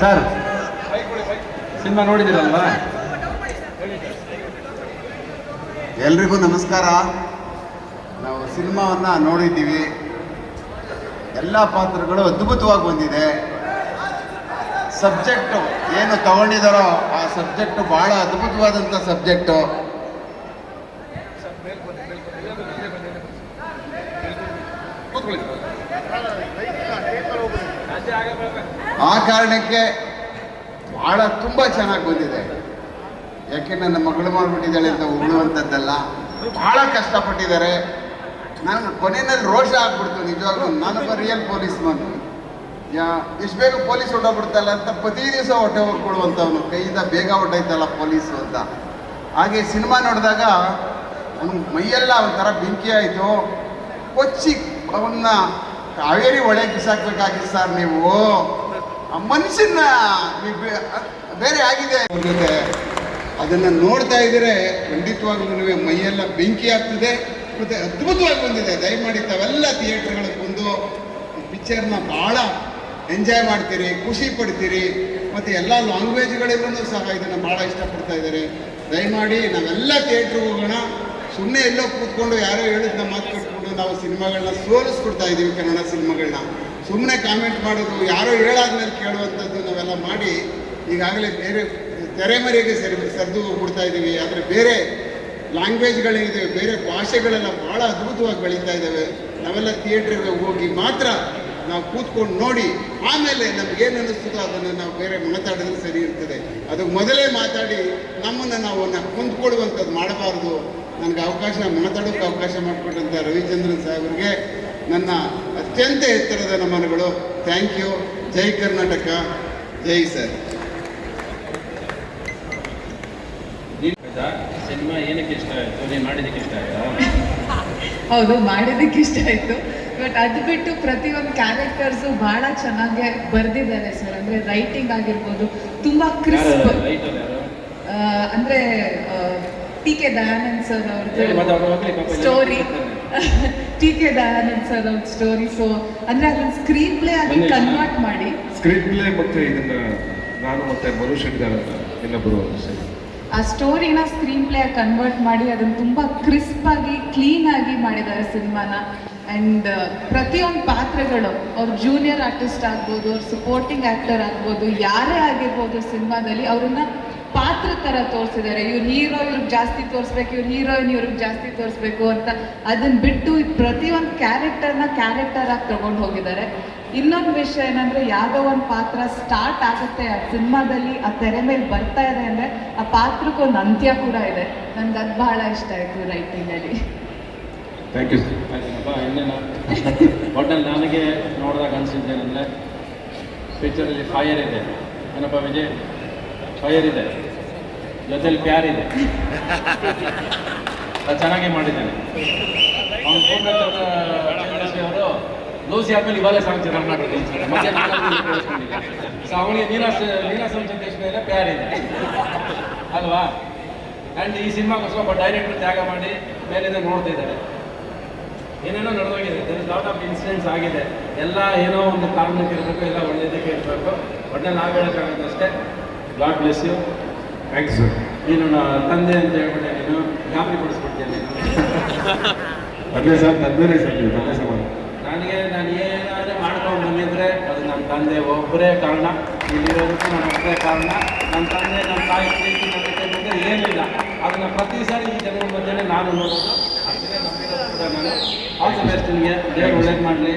Sir cinema ನೋಡಿದಿರಲ್ವಾ? ಎಲ್ರಿಗೂ ನಮಸ್ಕಾರ. ನಾವು ಸಿನಿಮಾವನ್ನು ನೋಡಿದ್ದೀವಿ. ಎಲ್ಲ ಪಾತ್ರಗಳು ಅದ್ಭುತವಾಗಿ ಬಂದಿದೆ. ಸಬ್ಜೆಕ್ಟು ಏನು ತಗೊಂಡಿದ್ದಾರೋ ಆ ಸಬ್ಜೆಕ್ಟು ಭಾಳ ಅದ್ಭುತವಾದಂಥ ಸಬ್ಜೆಕ್ಟು. ಆ ಕಾರಣಕ್ಕೆ ಭಾಳ ತುಂಬ ಚೆನ್ನಾಗಿ ಬಂದಿದೆ. ಯಾಕೆ ನನ್ನ ಮಗಳು ಮಾಡಿಬಿಟ್ಟಿದ್ದಾಳೆ ಅಂತ ಉಗುಳುವಂಥದ್ದಲ್ಲ, ಭಾಳ ಕಷ್ಟಪಟ್ಟಿದ್ದಾರೆ. ನಾನು ಕೊನೆಯಲ್ಲಿ ರೋಷ ಆಗ್ಬಿಡ್ತು ನಿಜವಾಗ್ಲೂ. ನಾನೊಬ್ಬ ರಿಯಲ್ ಪೊಲೀಸ್ ಮನ್. ಎಷ್ಟು ಬೇಗ ಪೊಲೀಸ್ ಹೊಟ್ಟೋಗ್ಬಿಡ್ತಲ್ಲ ಅಂತ ಪ್ರತಿ ದಿವಸ ಹೊಟ್ಟೆ ಹೊರ್ಕೊಡುವಂಥವನು, ಕೈಯಿಂದ ಬೇಗ ಹೊಟ್ಟೈತಲ್ಲ ಪೊಲೀಸು ಅಂತ. ಹಾಗೆ ಸಿನಿಮಾ ನೋಡಿದಾಗ ಅವ್ನಿಗೆ ಮೈಯೆಲ್ಲ ಒಂಥರ ಬೆಂಕಿ ಆಯಿತು. ಕೊಚ್ಚಿ ಅವನ್ನ ಕಾವೇರಿ ಒಳಗೆ ಬಿಸಾಕ್ಬೇಕಾಗಿತ್ತು ಸರ್. ನೀವು ಆ ಮನುಷ್ಯನ ಬೇರೆ ಆಗಿದೆ. ಅದನ್ನು ನೋಡ್ತಾ ಇದ್ದರೆ ಖಂಡಿತವಾಗ್ಲೂ ಮೈಯೆಲ್ಲ ಬೆಂಕಿ ಆಗ್ತದೆ. ಮತ್ತು ಅದ್ಭುತವಾಗಿ ಬಂದಿದೆ. ದಯಮಾಡಿ ತಾವೆಲ್ಲ ಥಿಯೇಟ್ರ್ಗಳಿಗೆ ಬಂದು ಪಿಕ್ಚರ್ನ ಭಾಳ ಎಂಜಾಯ್ ಮಾಡ್ತೀರಿ, ಖುಷಿ ಪಡ್ತೀರಿ. ಮತ್ತು ಎಲ್ಲ ಲ್ಯಾಂಗ್ವೇಜ್ಗಳಲ್ಲೂ ಸಹ ಇದನ್ನು ಭಾಳ ಇಷ್ಟಪಡ್ತಾ ಇದ್ದಾರೆ. ದಯಮಾಡಿ ನಾವೆಲ್ಲ ಥಿಯೇಟ್ರಿಗೆ ಹೋಗೋಣ. ಸುಮ್ಮನೆ ಎಲ್ಲೋ ಕೂತ್ಕೊಂಡು ಯಾರೋ ಹೇಳಿದ್ನ ಮಾತು ಕಟ್ಕೊಂಡು ನಾವು ಸಿನಿಮಾಗಳನ್ನ ಸೋಲಿಸ್ಕೊಡ್ತಾ ಇದ್ದೀವಿ. ಕನ್ನಡ ಸಿನಿಮಾಗಳನ್ನ ಸುಮ್ಮನೆ ಕಾಮೆಂಟ್ ಮಾಡೋದು, ಯಾರೋ ಹೇಳಾದ್ಮೇಲೆ ಕೇಳುವಂಥದ್ದು ನಾವೆಲ್ಲ ಮಾಡಿ ಈಗಾಗಲೇ ಬೇರೆ ತೆರೆಮರೆಗೆ ಸರಿದು ಹೋಗ್ಬಿಡ್ತಾ ಇದ್ದೀವಿ. ಆದರೆ ಬೇರೆ ಲ್ಯಾಂಗ್ವೇಜ್ಗಳಿದೆ, ಬೇರೆ ಭಾಷೆಗಳೆಲ್ಲ ಭಾಳ ಅದ್ಭುತವಾಗಿ ಬೆಳೀತಾ ಇದ್ದಾವೆ. ನಾವೆಲ್ಲ ಥಿಯೇಟ್ರಿಗೆ ಹೋಗಿ ಮಾತ್ರ ನಾವು ಕೂತ್ಕೊಂಡು ನೋಡಿ ಆಮೇಲೆ ನಮಗೇನು ಅನ್ನಿಸ್ತದೋ ಅದನ್ನು ನಾವು ಬೇರೆ ಮಾತಾಡಿದ್ರೆ ಸರಿ ಇರ್ತದೆ. ಅದಕ್ಕೆ ಮೊದಲೇ ಮಾತಾಡಿ ನಮ್ಮನ್ನು ನಾವು ಹೊಂದ್ಕೊಳ್ಳುವಂಥದ್ದು ಮಾಡಬಾರ್ದು. ನನಗೆ ಮಾತಾಡೋಕ್ಕೆ ಅವಕಾಶ ಮಾಡಿಕೊಟ್ಟಂಥ ರವಿಚಂದ್ರನ್ ಸಾಹೇಬ್ರಿಗೆ ನನ್ನ ಅತ್ಯಂತ ಎತ್ತರದ ನಮನಗಳು. Thank you. ಜೈ ಕರ್ನಾಟಕ, ಜೈ ಸರ್. ಸಿನಿಮಾ ಏನಕ್ಕೆ ಇಷ್ಟ ಆಯಿತು? ನೀವು ಮಾಡಿದ್ದಕ್ಕೆ ಇಷ್ಟ ಆಯಿತಾ? ಹೌದು, ಮಾಡಿದ್ದಕ್ಕೆ ಇಷ್ಟ ಆಯಿತು. ಬಟ್ ಅದು ಬಿಟ್ಟು ಪ್ರತಿಯೊಂದು ಕ್ಯಾರೆಕ್ಟರ್ಸು ಭಾಳ ಚೆನ್ನಾಗಿ ಬರೆದಿದ್ದಾರೆ ಸರ್. ಅಂದರೆ ರೈಟಿಂಗ್ ಆಗಿರ್ಬೋದು ತುಂಬ ಕ್ರಿಸ್ಪ್. ಅಂದರೆ ಟಿ ಕೆ ದಯಾನಂದ್ ಸರ್ ಅವ್ರದ್ದು story, T K Dayanand sir ಅವ್ರ ಸ್ಟೋರಿ. ಸೊ ಅಂದರೆ ಅದನ್ನು ಸ್ಕ್ರೀನ್ ಪ್ಲೇ ಆಗಿ ಕನ್ವರ್ಟ್ ಮಾಡಿ, ಸ್ಕ್ರೀನ್ ಪ್ಲೇ ಮತ್ತು ಇದನ್ನು ನಾನು ಮತ್ತು ಮರುಶಂಕರ್ ಇನ್ನೊಬ್ಬರು ಆ ಸ್ಟೋರಿನ ಸ್ಕ್ರೀನ್ ಪ್ಲೇ ಕನ್ವರ್ಟ್ ಮಾಡಿ ಅದನ್ನು ತುಂಬ ಕ್ರಿಸ್ಪಾಗಿ ಕ್ಲೀನಾಗಿ ಮಾಡಿದ್ದಾರೆ ಸಿನಿಮಾನ. ಆ್ಯಂಡ್ ಪ್ರತಿಯೊಂದು ಪಾತ್ರಗಳು, ಅವ್ರ ಜೂನಿಯರ್ ಆರ್ಟಿಸ್ಟ್ ಆಗ್ಬೋದು, ಅವ್ರ ಸಪೋರ್ಟಿಂಗ್ ಆ್ಯಕ್ಟರ್ ಆಗ್ಬೋದು, ಯಾರೇ ಆಗಿರ್ಬೋದು, ಸಿನಿಮಾದಲ್ಲಿ ಅವ್ರನ್ನ ಪಾತ್ರ ಥರ ತೋರಿಸಿದ್ದಾರೆ. ಇವ್ರು ಹೀರೋ ಇವ್ರಿಗೆ ಜಾಸ್ತಿ ತೋರಿಸ್ಬೇಕು, ಇವ್ರು ಹೀರೋಯಿನ್ ಇವ್ರಿಗೆ ಜಾಸ್ತಿ ತೋರಿಸ್ಬೇಕು ಅಂತ ಅದನ್ನು ಬಿಟ್ಟು ಪ್ರತಿಯೊಂದು ಕ್ಯಾರೆಕ್ಟರ್ ಆಗಿ ತಗೊಂಡು ಹೋಗಿದ್ದಾರೆ. ಇನ್ನೊಂದು ವಿಷಯ ಏನಂದರೆ, ಯಾವುದೋ ಒಂದು ಪಾತ್ರ ಸ್ಟಾರ್ಟ್ ಆಗುತ್ತೆ ಆ ಸಿನಿಮಾದಲ್ಲಿ, ಆ ತೆರೆ ಮೇಲೆ ಬರ್ತಾ ಇದೆ ಅಂದರೆ ಆ ಪಾತ್ರಕ್ಕೊಂದು ಅಂತ್ಯ ಕೂಡ ಇದೆ. ನನಗೆ ಅದು ಬಹಳ ಇಷ್ಟ ಆಯಿತು ರೈಟಿಂಗಲ್ಲಿ. Thank you sir. ಇನ್ನೇನು ಒಟ್ಟಲ್ಲಿ ನನಗೆ ನೋಡಿದಾಗ ಅನಿಸಿದ್ದೇನೆಂದರೆ, ಪಿಕ್ಚರಲ್ಲಿ ಫೈರ್ ಇದೆ, ಏನಪ್ಪ ವಿಜಯ್, ಫೈರ್ ಇದೆ, ಜೊತೆಲಿ ಪ್ಯಾರ್ ಇದೆ. ಅದು ಚೆನ್ನಾಗೇ ಮಾಡಿದ್ದಾನೆ. ಅವನು ಅವರು ಲೂಸಿ ಆದ್ಮೇಲೆ ಇವಾಗಲೇ ಸಾಂಗ್ ಚೆನ್ನಾಗಿ ಮಾಡಿರ್ತೀನಿ. ಮತ್ತೆ ನಾನು ಕೇಳಿಸ್ಕೊಂಡಿದ್ದೆ. ಸೊ ಅವನಿಗೆ ನೀನಾಸಂ ಸಂದೇಶ ಮೇಲೆ ಪ್ಯಾರ್ ಇದೆ ಅಲ್ವಾ? ಆ್ಯಂಡ್ ಈ ಸಿನಿಮಾಗೋಸ್ಕರ ಒಬ್ಬ ಡೈರೆಕ್ಟರ್ ತ್ಯಾಗ ಮಾಡಿ ಮೇಲಿಂದ ನೋಡ್ತಾ ಇದ್ದಾರೆ. ಏನೇನೋ ನಡೆದೋಗಿದೆ. There is lot of incidents ಆಗಿದೆ. ಎಲ್ಲ ಏನೋ ಒಂದು ಕಾರಣಕ್ಕೆ ಇರಬೇಕು, ಎಲ್ಲ ಒಳ್ಳೆಯದಕ್ಕೆ ಇರಬೇಕು. ಒಟ್ಟಲ್ಲಿ ನಾವು ಹೇಳೋಕ್ಕಾಗೋದಷ್ಟೇ. God bless you. Thanks sir. ನೀನು ತಂದೆ ಅಂತ ಹೇಳ್ಬಿಟ್ಟೆ, ನೀನು ಗಾಬರಿ ಪಡಿಸ್ಬಿಡ್ತೀಯ. ನೀನು ಅದೇ ಸರ್, ತಂದೆನೇ ಸರ್, ನೀವು ತಂದೆ ಸಮಾನ. ನಾನು ಏನಾದರೂ ಮಾಡ್ಕೊಂಡು ಬಂದಿದ್ರೆ ಅದು ನನ್ನ ತಂದೆ ಒಬ್ಬರೇ ಕಾರಣ. ಇಲ್ಲಿರೋದಕ್ಕೂ ನನ್ನ ಒಬ್ಬರೇ ಕಾರಣ. ನನ್ನ ತಂದೆ, ನನ್ನ ತಾಯಿ ಪ್ರೀತಿ ನನ್ನ ಜೊತೆ ಬಂದರೆ ಏನಿಲ್ಲ. ಅದನ್ನು ಪ್ರತಿ ಸಾರಿ ಈ ಜನಗಳ ಮಧ್ಯೆ ನಾನು ನೋಡೋದು. ಅಷ್ಟೇ ನಂಬಿರೋದು ಕೂಡ ನಾನು. ಆಲ್ ದಿ ಬೆಸ್ಟ್ ನಿಮಗೆ. ದೇವರು ಒಳ್ಳೇದು ಮಾಡಲಿ.